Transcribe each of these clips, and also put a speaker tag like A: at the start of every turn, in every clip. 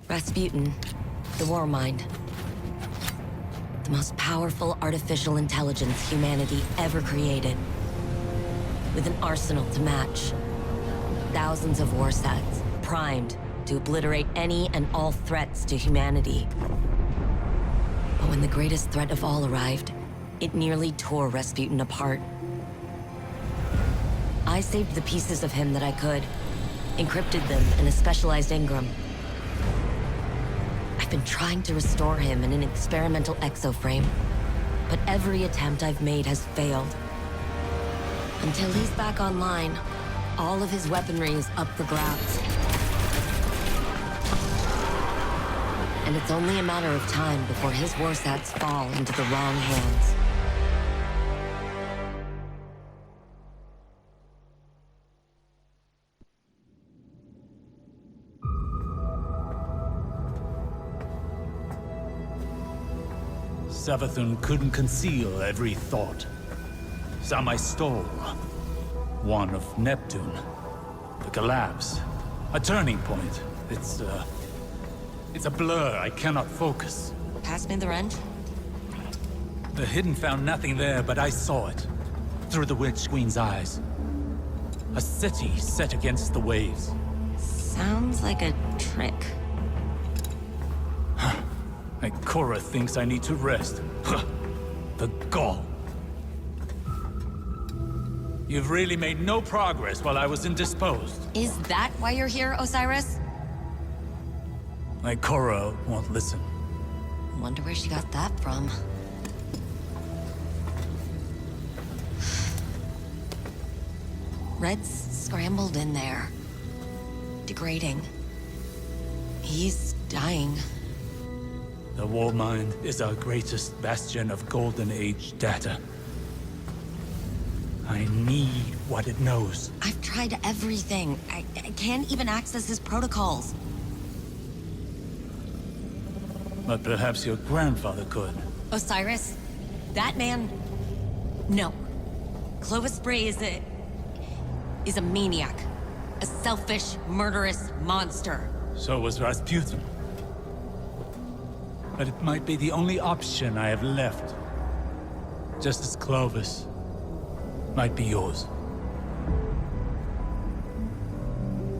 A: Rasputin, the Warmind. The most powerful artificial intelligence humanity ever created. With an arsenal to match. Thousands of war sets, primed to obliterate any and all threats to humanity. But when the greatest threat of all arrived, it nearly tore Rasputin apart. I saved the pieces of him that I could, encrypted them in a specialized engram. I've been trying to restore him in an experimental exoframe, but every attempt I've made has failed. Until he's back online, all of his weaponry is up for grabs. And it's only a matter of time before his warsats fall into the wrong hands.
B: Savathun couldn't conceal every thought. Some I stole. One of Neptune. The collapse. A turning point. It's a blur. I cannot focus.
A: Pass me the wrench.
B: The Hidden found nothing there, but I saw it. Through the Witch Queen's eyes. A city set against the waves.
A: Sounds like a trick.
B: Ikora thinks I need to rest. The gall. You've really made no progress while I was indisposed.
A: Is that why you're here, Osiris?
B: Ikora won't listen.
A: Wonder where she got that from. Red's scrambled in there. Degrading. He's dying.
B: The Warmind is our greatest bastion of Golden Age data. I need what it knows.
A: I've tried everything. I can't even access his protocols.
B: But perhaps your grandfather could.
A: Osiris? That man? No. Clovis Bray is a maniac. A selfish, murderous monster.
B: So was Rasputin. But it might be the only option I have left. Just as Clovis might be yours.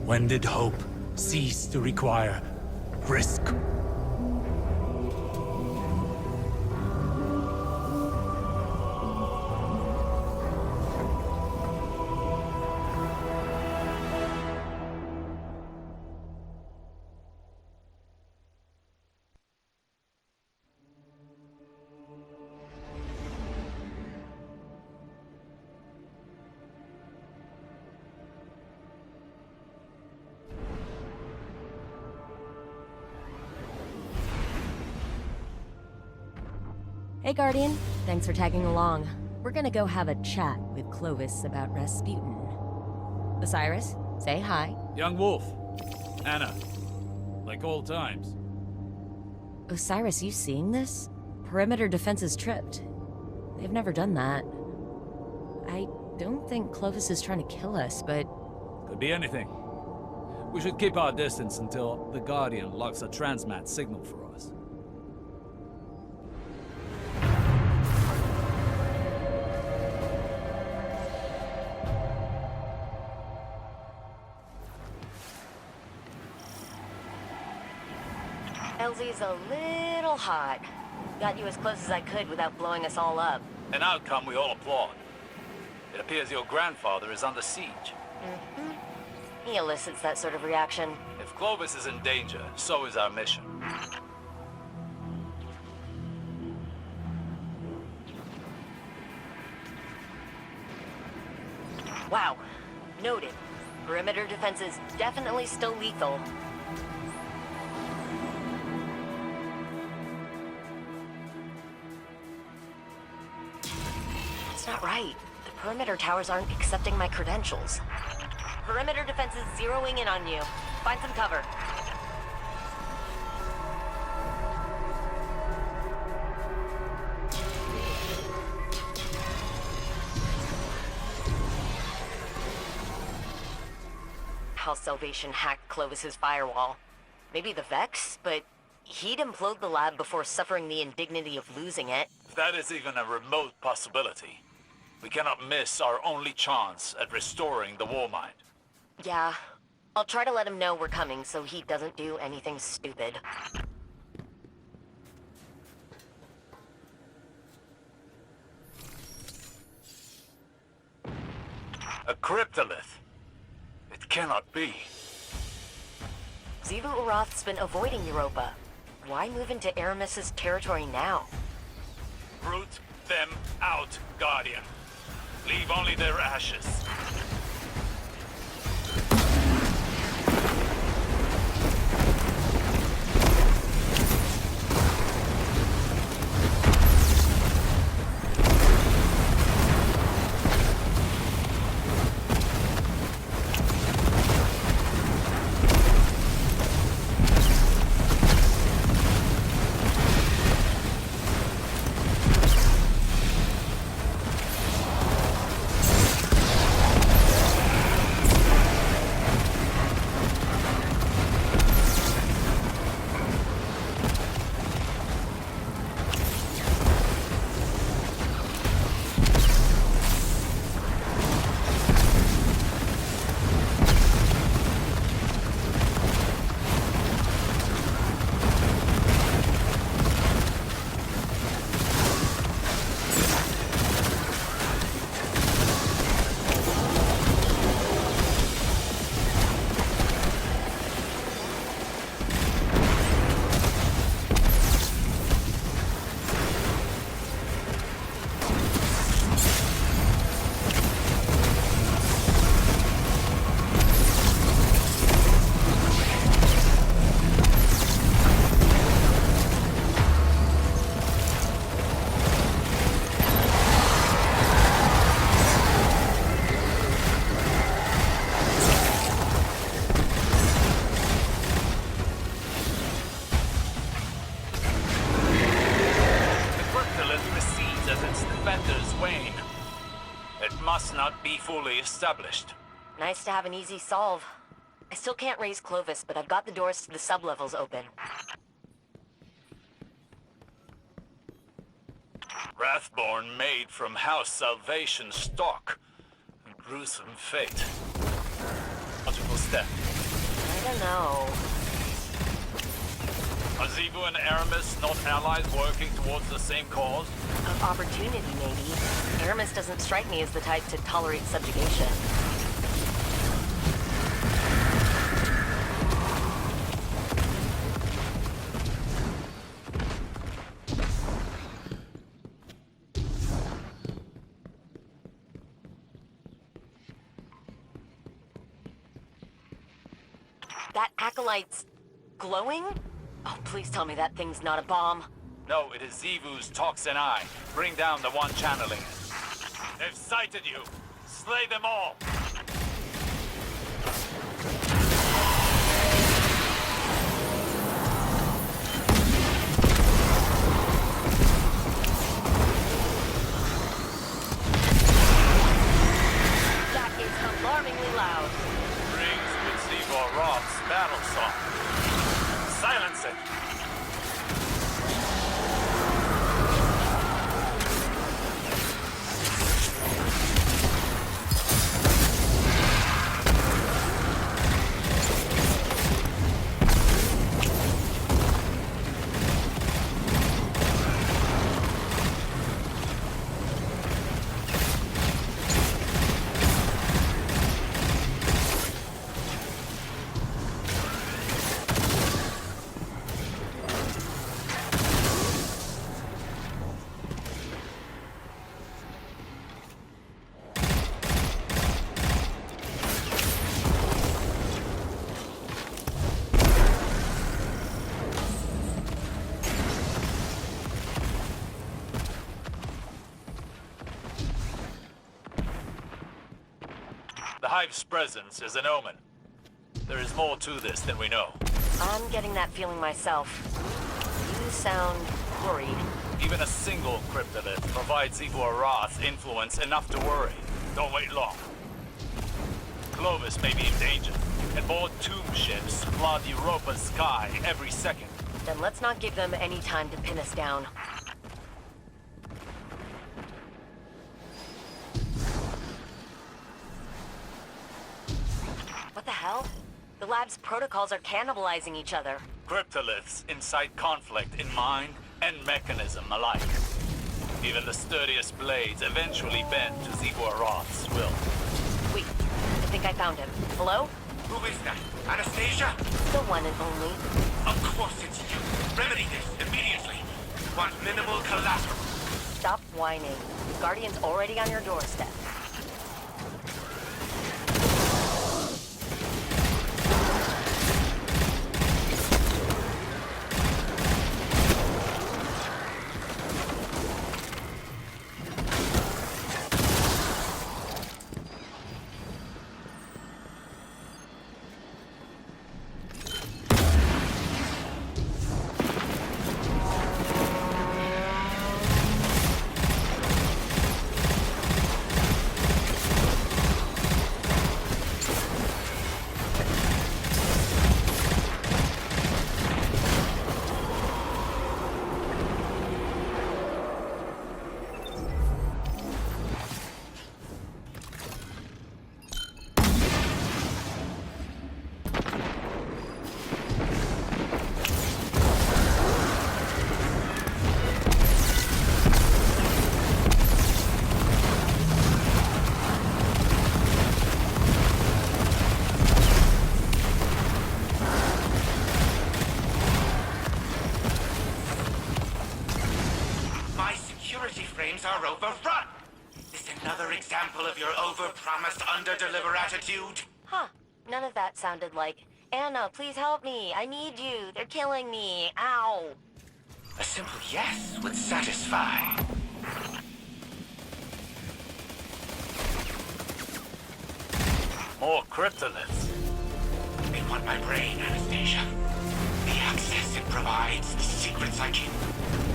B: When did hope cease to require risk?
A: Hey, Guardian. Thanks for tagging along. We're gonna go have a chat with Clovis about Rasputin. Osiris, say hi.
B: Young Wolf. Anna. Like old times.
A: Osiris, you seeing this? Perimeter defenses tripped. They've never done that. I don't think Clovis is trying to kill us, but...
C: Could be anything. We should keep our distance until the Guardian locks a transmat signal for us.
A: LZ's a little hot. Got you as close as I could without blowing us all up.
C: An outcome we all applaud. It appears your grandfather is under siege.
A: Mm-hmm. He elicits that sort of reaction.
C: If Clovis is in danger, so is our mission.
A: Wow. Noted. Perimeter defenses definitely still lethal. That's not right. The perimeter towers aren't accepting my credentials. Perimeter defenses zeroing in on you. Find some cover. How Salvation hacked Clovis's firewall. Maybe the Vex, but he'd implode the lab before suffering the indignity of losing it.
B: If that is even a remote possibility, we cannot miss our only chance at restoring the Warmind.
A: Yeah. I'll try to let him know we're coming so he doesn't do anything stupid.
B: A cryptolith? It cannot be.
A: Xivu Arath's been avoiding Europa. Why move into Aramis's territory now?
B: Root them out, Guardian. Leave only their ashes. Must not be fully established.
A: Nice to have an easy solve. I still can't raise Clovis, but I've got the doors to the sublevels open.
B: Wrathborn made from House Salvation stock. A gruesome fate. Logical step.
A: I don't know.
B: Are Xivu and Aramis not allies working towards the same cause?
A: Of opportunity, maybe. Aramis doesn't strike me as the type to tolerate subjugation. That acolyte's glowing? Oh, please tell me that thing's not a bomb.
B: No, it is Xivu's toxin eye. Bring down the one channeling it. They've sighted you. Slay them all.
A: That is alarmingly loud.
B: Rings with Xivu Arath's battle song. Silence it. The Hive's presence is an omen. There is more to this than we know.
A: I'm getting that feeling myself. You sound worried.
B: Even a single cryptolith provides Xivu Arath influence enough to worry. Don't wait long. Clovis may be in danger.
C: and more tomb ships flood Europa's sky every second.
A: Then let's not give them any time to pin us down. What the hell? The lab's protocols are cannibalizing each other.
C: Cryptoliths incite conflict in mind and mechanism alike. Even the sturdiest blades eventually bend to Xivu Arath's will.
A: Wait, I think I found him. Hello?
D: Who is that? Anastasia?
A: The one and only.
D: Of course it's you. Remedy this immediately. We want minimal collateral.
A: Stop whining. Guardian's already on your doorstep.
D: Are overrun! Is another example of your over-promise, under-deliver attitude?
A: Huh. None of that sounded like, Anna, please help me. I need you. They're killing me. Ow.
D: A simple yes would satisfy.
C: More cryptoliths.
D: They want my brain, Anastasia. The access it provides, the secrets I keep.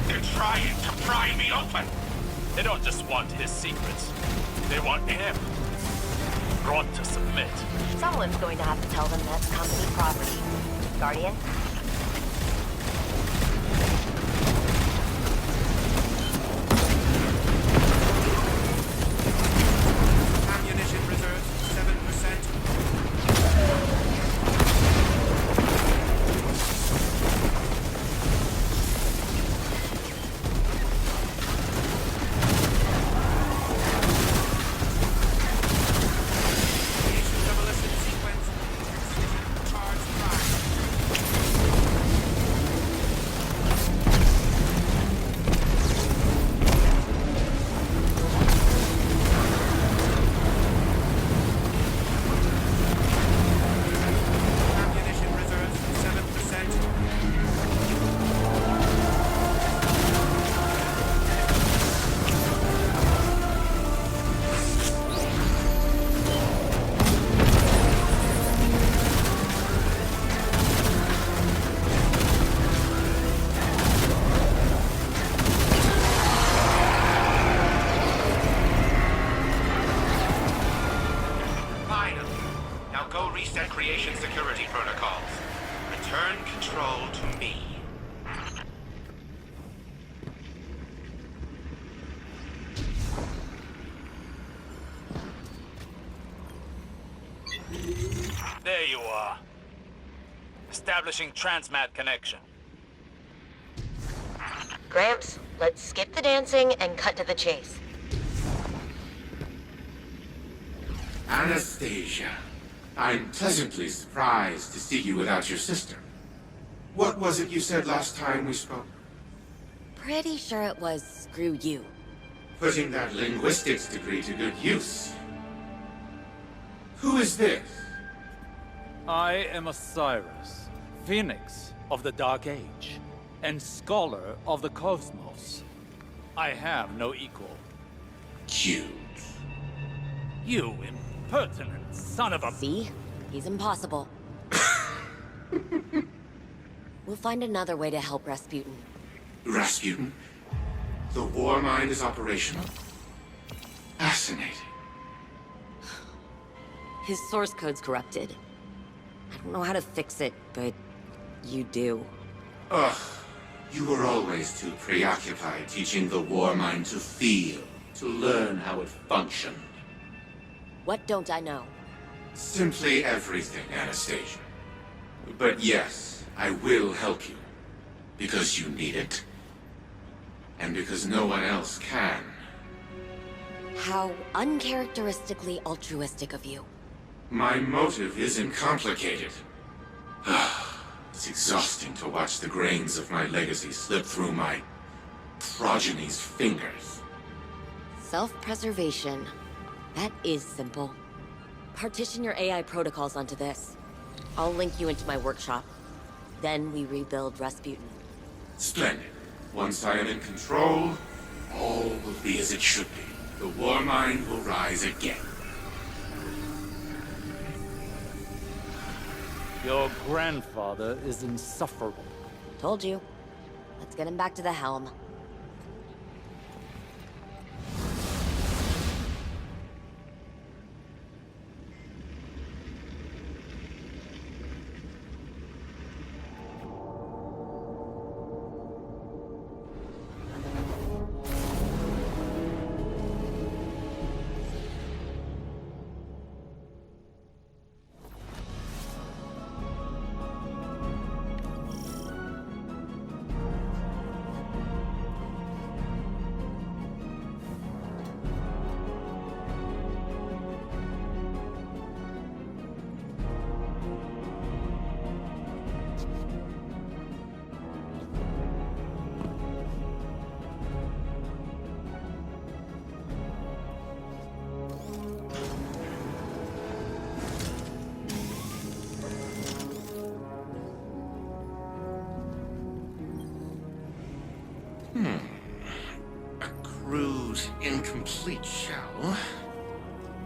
D: They're trying to pry me open!
C: They don't just want his secrets. They want him. Brought to submit.
A: Someone's going to have to tell them that's company property. Guardian?
D: Ammunition reserves, 7%. Creation security protocols. Return control to me.
C: There you are. Establishing transmat connection.
A: Gramps, let's skip the dancing and cut to the chase.
E: Anastasia, I'm pleasantly surprised to see you without your sister. What was it you said last time we spoke?
A: Pretty sure it was screw you.
E: Putting that linguistics degree to good use. Who is this?
C: I am Osiris, Phoenix of the Dark Age, and Scholar of the Cosmos. I have no equal.
E: Cute.
C: You impertinent son of a...
A: See? He's impossible. We'll find another way to help Rasputin.
E: Rasputin? The Warmind is operational? Fascinating.
A: His source code's corrupted. I don't know how to fix it, but you do.
E: Ugh. You were always too preoccupied teaching the Warmind to feel, to learn how it functioned.
A: What don't I know?
E: Simply everything, Anastasia. But yes, I will help you. Because you need it. And because no one else can.
A: How uncharacteristically altruistic of you.
E: My motive isn't complicated. It's exhausting to watch the grains of my legacy slip through my progeny's fingers.
A: Self-preservation. That is simple. Partition your AI protocols onto this. I'll link you into my workshop. Then we rebuild Rasputin.
E: Splendid. Once I am in control, all will be as it should be. The Warmind will rise again.
C: Your grandfather is insufferable.
A: Told you. Let's get him back to the helm.
E: A crude, incomplete shell.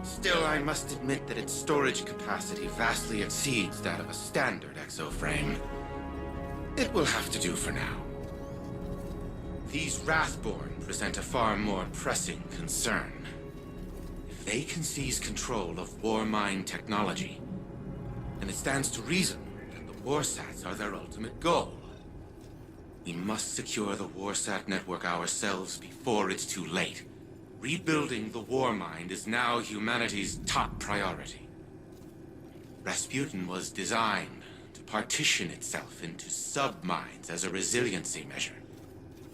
E: Still, I must admit that its storage capacity vastly exceeds that of a standard exoframe. It will have to do for now. These Wrathborn present a far more pressing concern. If they can seize control of Warmind technology, then it stands to reason that the Warsats are their ultimate goal. We must secure the Warsat network ourselves before it's too late. Rebuilding the Warmind is now humanity's top priority. Rasputin was designed to partition itself into sub-minds as a resiliency measure.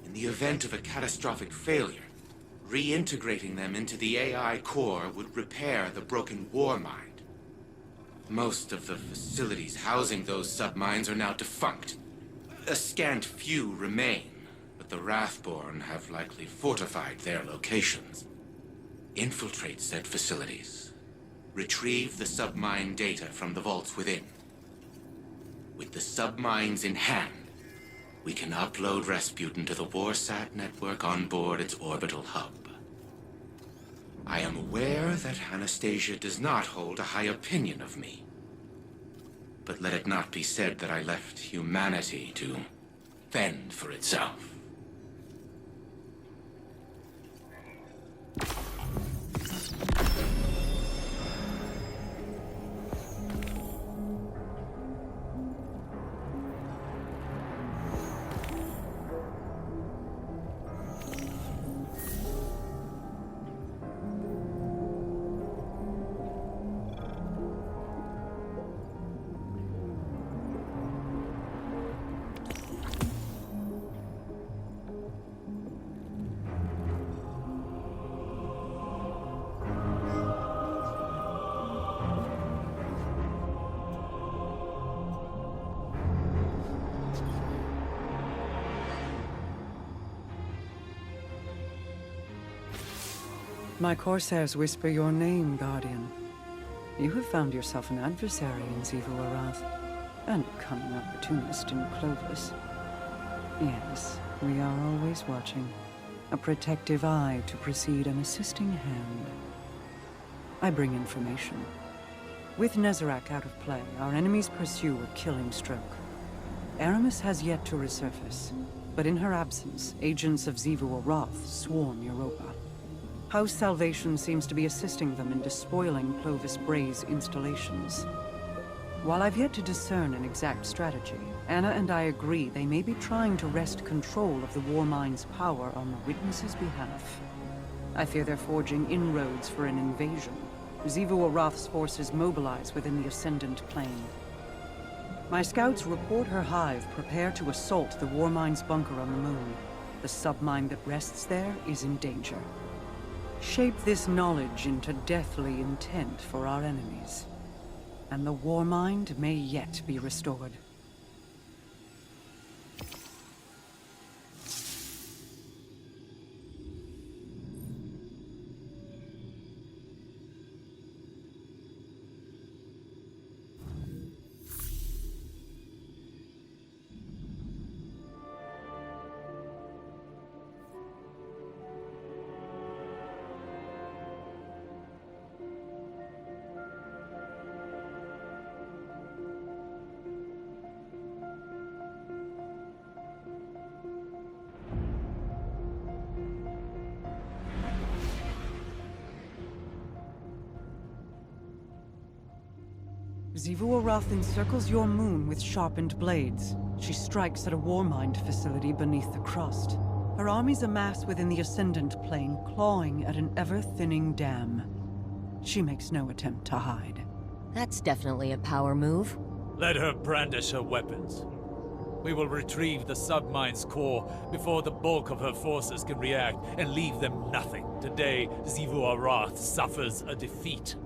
E: In the event of a catastrophic failure, reintegrating them into the AI core would repair the broken Warmind. Most of the facilities housing those sub-minds are now defunct. A scant few remain, but the Wrathborn have likely fortified their locations. Infiltrate said facilities. Retrieve the sub-mind data from the vaults within. With the sub-minds in hand, we can upload Rasputin to the Warsat network on board its orbital hub. I am aware that Anastasia does not hold a high opinion of me. But let it not be said that I left humanity to fend for itself.
F: My Corsairs whisper your name, Guardian. You have found yourself an adversary in Xivu Arath, and a cunning opportunist in Clovis. Yes, we are always watching. A protective eye to precede an assisting hand. I bring information. With Nezarec out of play, our enemies pursue a killing stroke. Aramis has yet to resurface, but in her absence, agents of Xivu Arath swarm Europa. House Salvation seems to be assisting them in despoiling Clovis Bray's installations. While I've yet to discern an exact strategy, Anna and I agree they may be trying to wrest control of the Warmind's power on the Witness's behalf. I fear they're forging inroads for an invasion. Xivu Arath's forces mobilize within the Ascendant Plane. My scouts report her hive prepare to assault the Warmind's bunker on the moon. The submind that rests there is in danger. Shape this knowledge into deathly intent for our enemies, and the Warmind may yet be restored. Xivu Arath encircles your moon with sharpened blades. She strikes at a Warmind facility beneath the crust. Her armies amass within the Ascendant Plane, clawing at an ever-thinning dam. She makes no attempt to hide.
A: That's definitely a power move.
C: Let her brandish her weapons. We will retrieve the submine's core before the bulk of her forces can react and leave them nothing. Today, Xivu Arath suffers a defeat.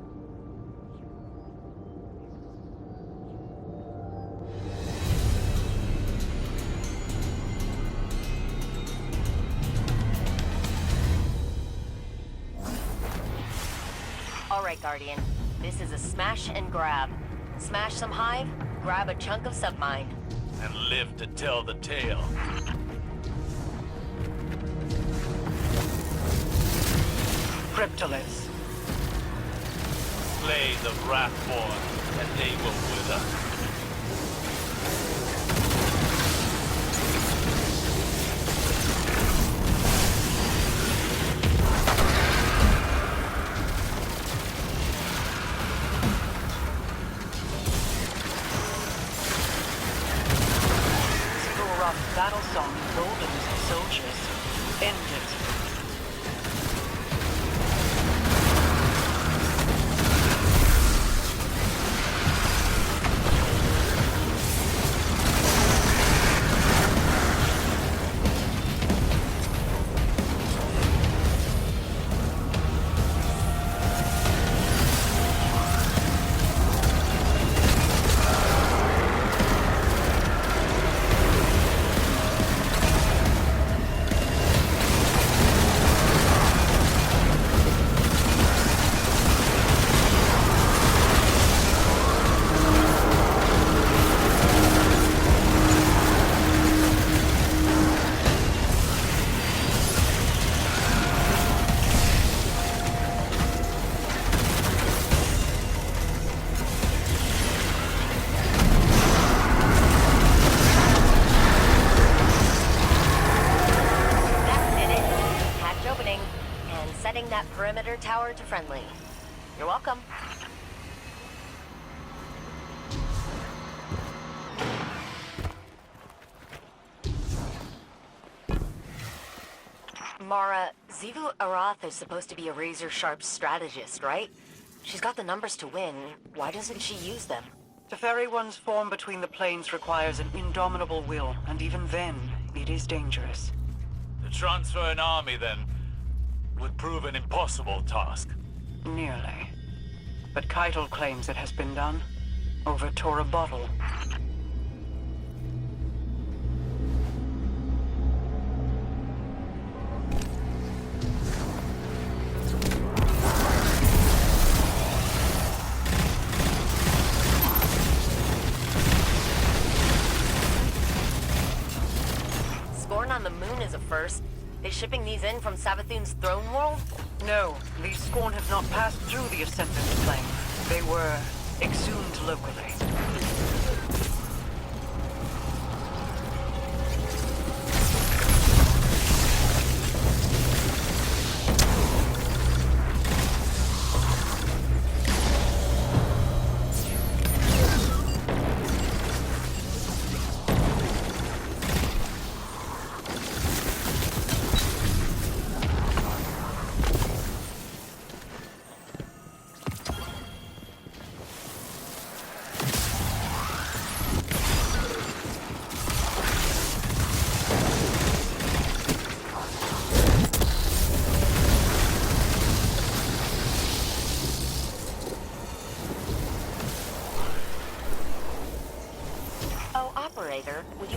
A: Alright, Guardian. This is a smash and grab. Smash some hive, grab a chunk of submine.
C: And live to tell the tale.
F: Cryptolis.
C: Slay the Wrathborn, and they will wither.
F: Battle song emboldens the soldiers. End it.
A: That perimeter tower to friendly. You're welcome. Mara, Xivu Arath is supposed to be a razor-sharp strategist, right? She's got the numbers to win. Why doesn't she use them?
F: To ferry one's form between the planes requires an indomitable will, and even then, it is dangerous.
C: To transfer an army, then, would prove an impossible task.
F: Nearly. But Keitel claims it has been done. Over Tora Bottle.
A: Scorn on the moon is a first. They shipping these in from Savathun's throne world?
F: No, these Scorn have not passed through the Ascendant Plane. They were exhumed locally.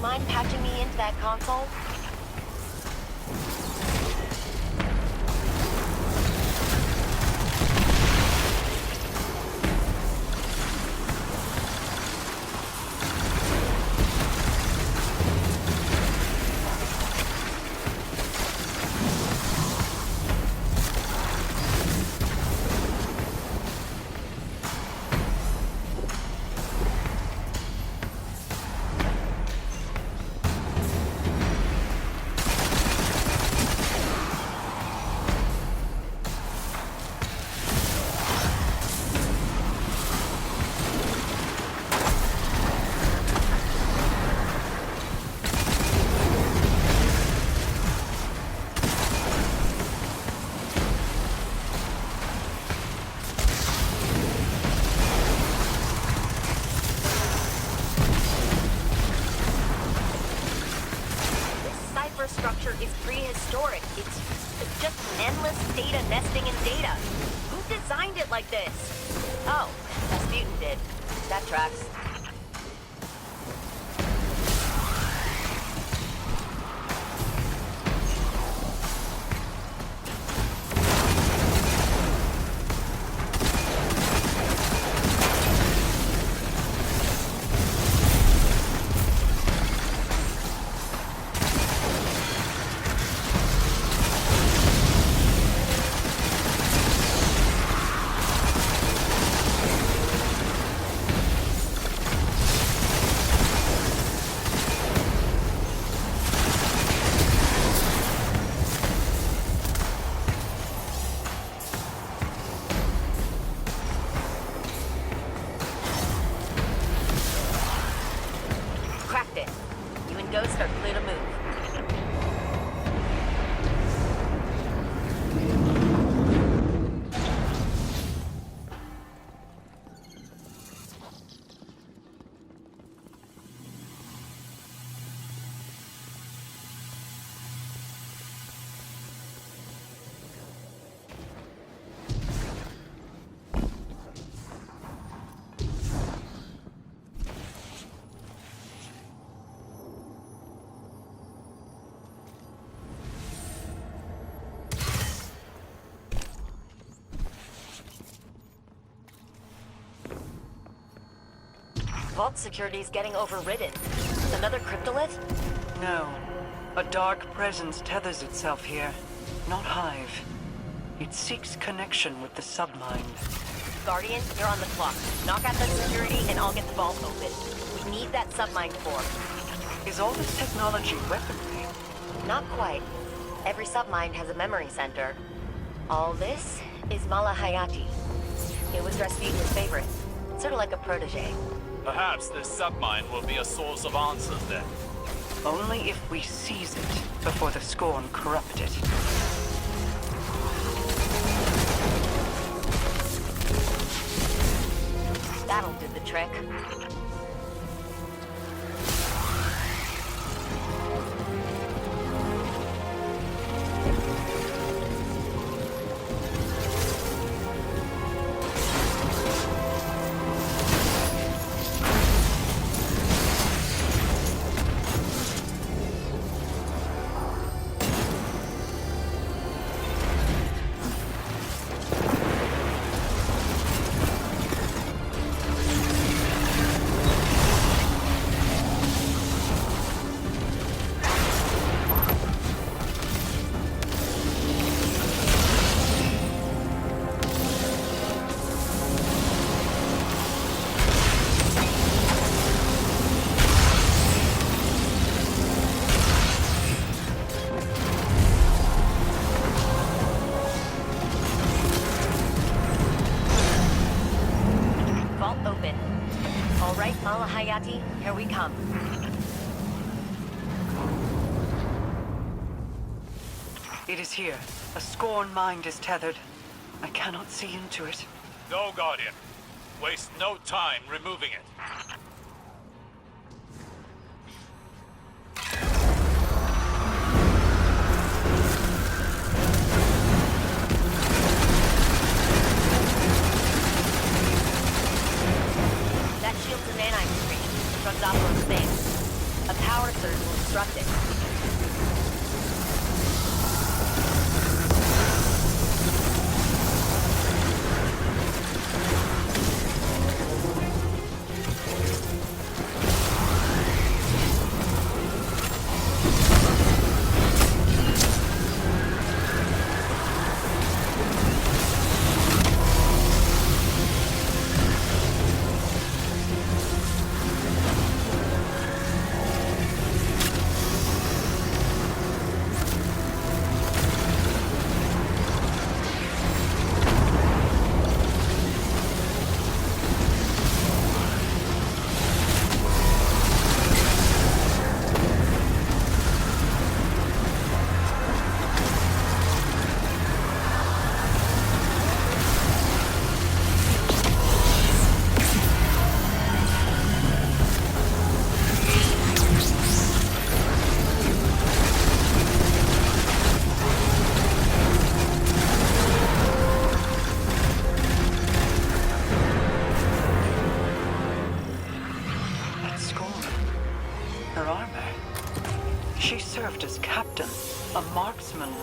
A: you mind patching me into that console?
G: Structure is prehistoric. It's just endless data nesting in data. Who designed it like this? Oh, Rasputin did. That tracks. Ghosts are clear to move. Vault security's getting overridden. Another cryptolith?
F: No. A dark presence tethers itself here. Not Hive. It seeks connection with the submind.
G: Guardian, you're on the clock. Knock out the security and I'll get the vault open. We need that submind core.
F: Is all this technology weaponry?
G: Not quite. Every submind has a memory center. All this is Malahayati. It was Rasputin's favorite. Sort of like a protege.
C: Perhaps this submine will be a source of answers then.
F: Only if we seize it before the Scorn corrupt it.
G: That'll do the trick. Malahayati, here we come.
F: It is here. A Scorn mind is tethered. I cannot see into it.
C: No, Guardian. Waste no time removing it.
G: That shield's a nanite screen. Runs off those things. A power disrupt it.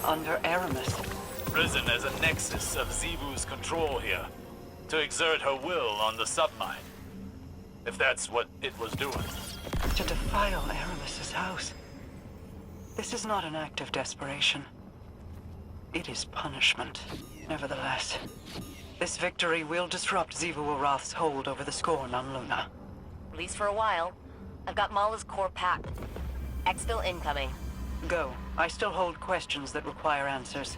F: Under Aramis.
C: Risen as a nexus of Xivu's control here, to exert her will on the submine. If that's what it was doing.
F: To defile Aramis's house. This is not an act of desperation. It is punishment. Nevertheless, this victory will disrupt Xivu Arath's hold over the Scorn on Luna.
G: At least for a while. I've got Mala's core packed. Exfil incoming.
F: Go. I still hold questions that require answers.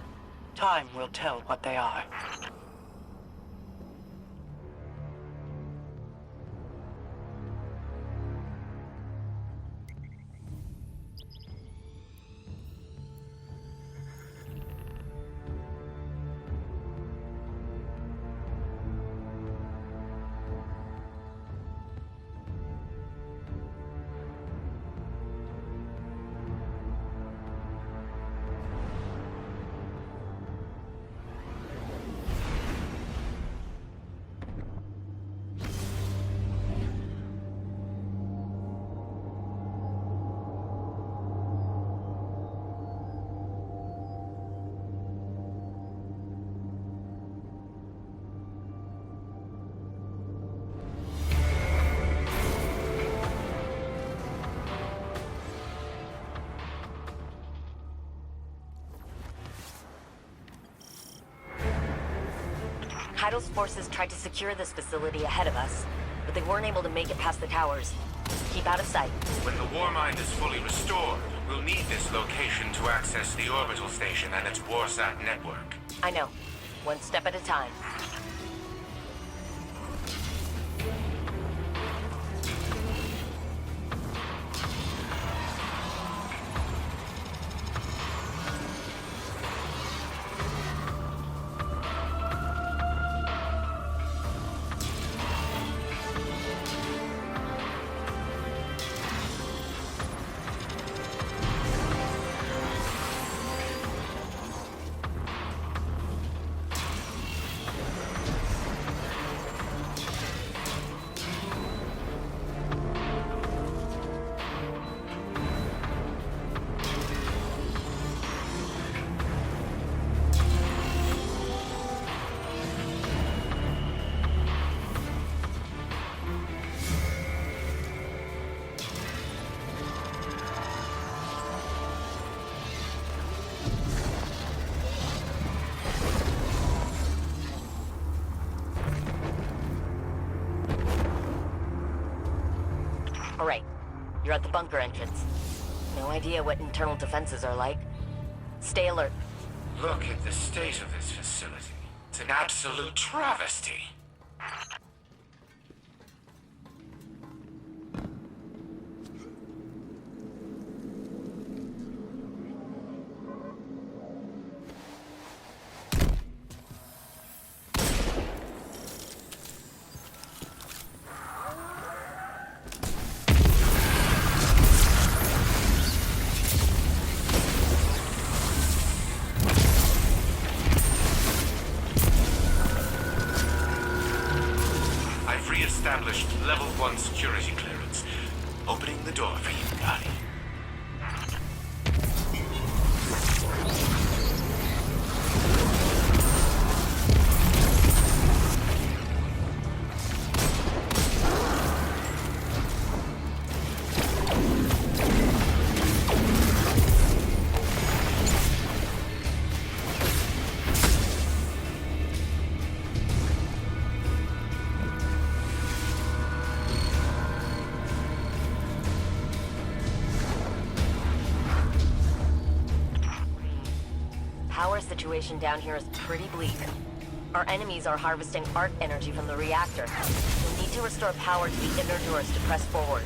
F: Time will tell what they are.
G: Heidel's forces tried to secure this facility ahead of us, but they weren't able to make it past the towers. Keep out of sight.
D: When the Warmind is fully restored, we'll need this location to access the orbital station and its Warsat network.
G: I know. One step at a time. All right, you're at the bunker entrance. No idea what internal defenses are like. Stay alert.
D: Look at the state of this facility. It's an absolute travesty. Established level 1 security clearance. Opening the door for you, Guardian.
G: power situation down here is pretty bleak. Our enemies are harvesting arc energy from the reactor. We'll need to restore power to the inner doors to press forward.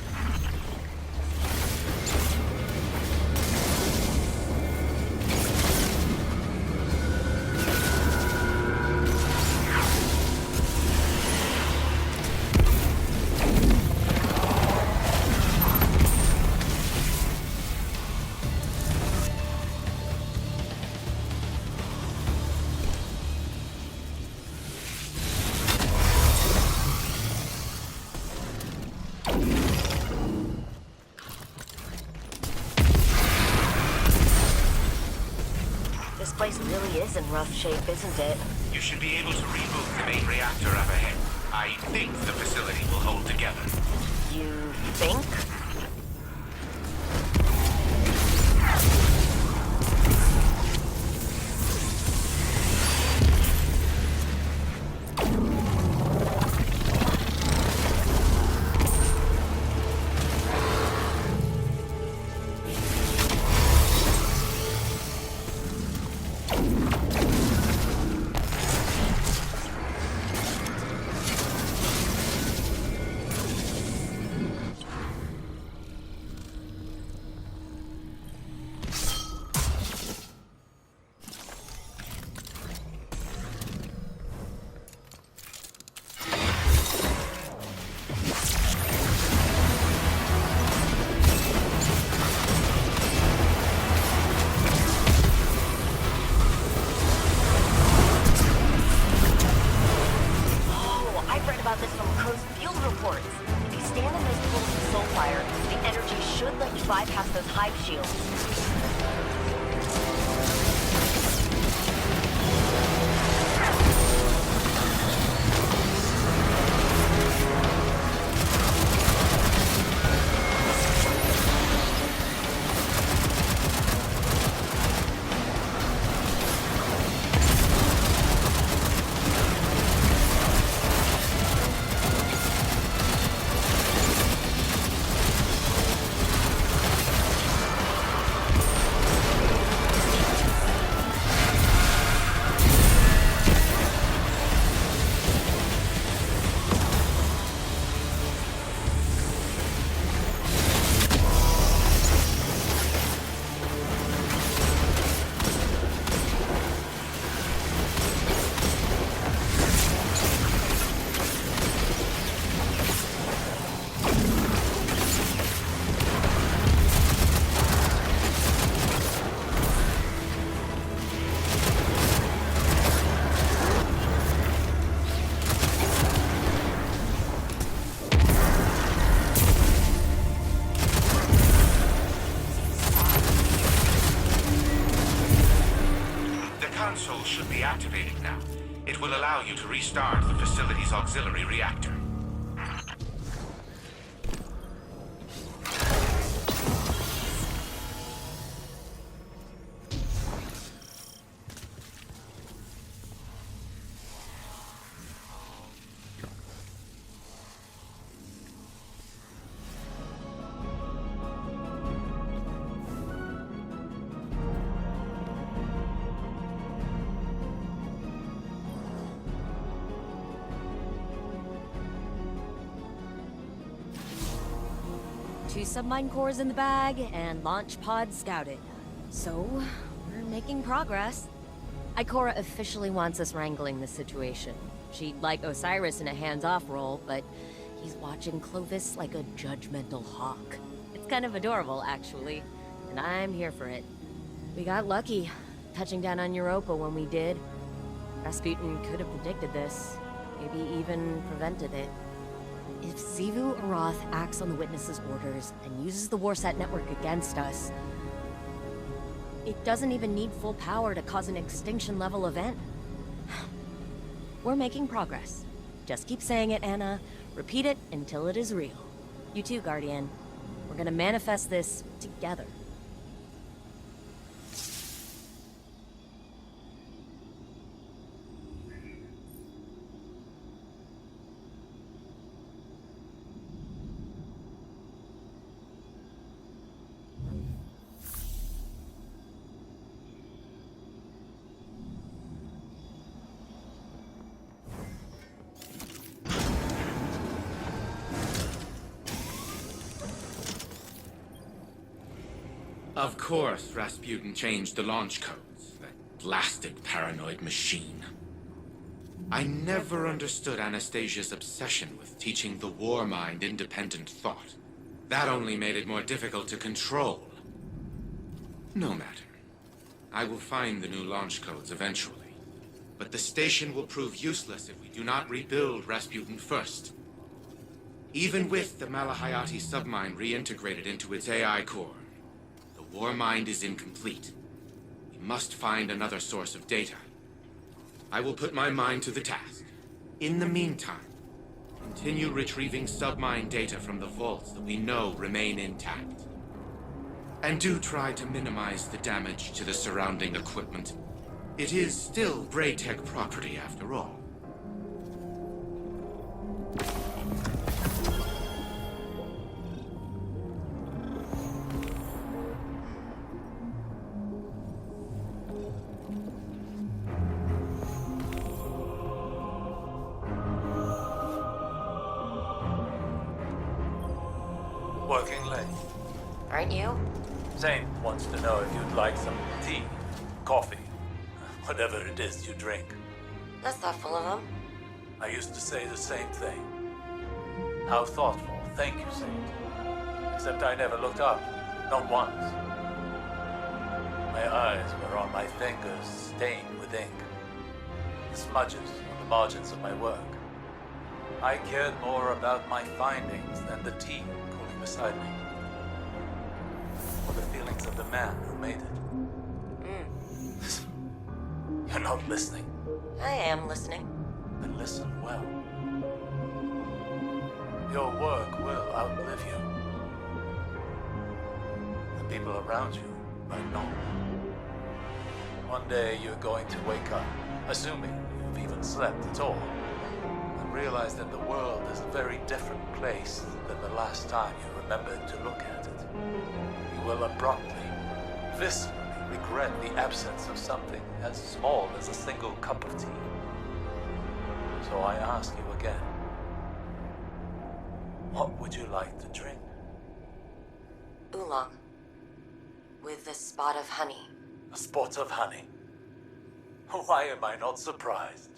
G: This place really is in rough shape, isn't it?
D: You should be able to reboot the main reactor up ahead. I think the facility will hold together.
G: You think? Bypass those hive shields.
D: Should be activated now. It will allow you to restart the facility's auxiliary reactor.
A: Two submine cores in the bag, and launch pod scouted. So, we're making progress. Ikora officially wants us wrangling the situation. She'd like Osiris in a hands-off role, but he's watching Clovis like a judgmental hawk. It's kind of adorable, actually, and I'm here for it. We got lucky, touching down on Europa when we did. Rasputin could have predicted this, maybe even prevented it. If Xivu Arath acts on the Witness's orders and uses the Warsat network against us, it doesn't even need full power to cause an extinction-level event. We're making progress. Just keep saying it, Anna. Repeat it until it is real. You too, Guardian. We're gonna manifest this together.
E: Of course, Rasputin changed the launch codes. That blasted paranoid machine. I never understood Anastasia's obsession with teaching the Warmind independent thought. That only made it more difficult to control. No matter. I will find the new launch codes eventually. But the station will prove useless if we do not rebuild Rasputin first. Even with the Malahayati submine reintegrated into its AI core, the Warmind is incomplete. We must find another source of data. I will put my mind to the task. In the meantime, continue retrieving submine data from the vaults that we know remain intact. And do try to minimize the damage to the surrounding equipment. It is still Bray Tech property after all.
B: Working late.
A: Aren't you?
B: Zane wants to know if you'd like some tea, coffee, whatever it is you drink.
A: That's thoughtful of him.
B: I used to say the same thing. How thoughtful. Thank you, Saint. Except I never looked up. Not once. My eyes were on my fingers, stained with ink. The smudges on the margins of my work. I cared more about my findings than the tea cooling beside me. Or the feelings of the man who made it. You're not listening.
A: I am listening.
B: Then listen well. Your work will outlive you. The people around you might not. One day you're going to wake up, assuming you've even slept at all, and realize that the world is a very different place than the last time you remembered to look at it. You will abruptly, viscerally regret the absence of something as small as a single cup of tea. So I ask you again, what would you like to drink?
A: Oolong. With a spot of honey.
B: A spot of honey? Why am I not surprised?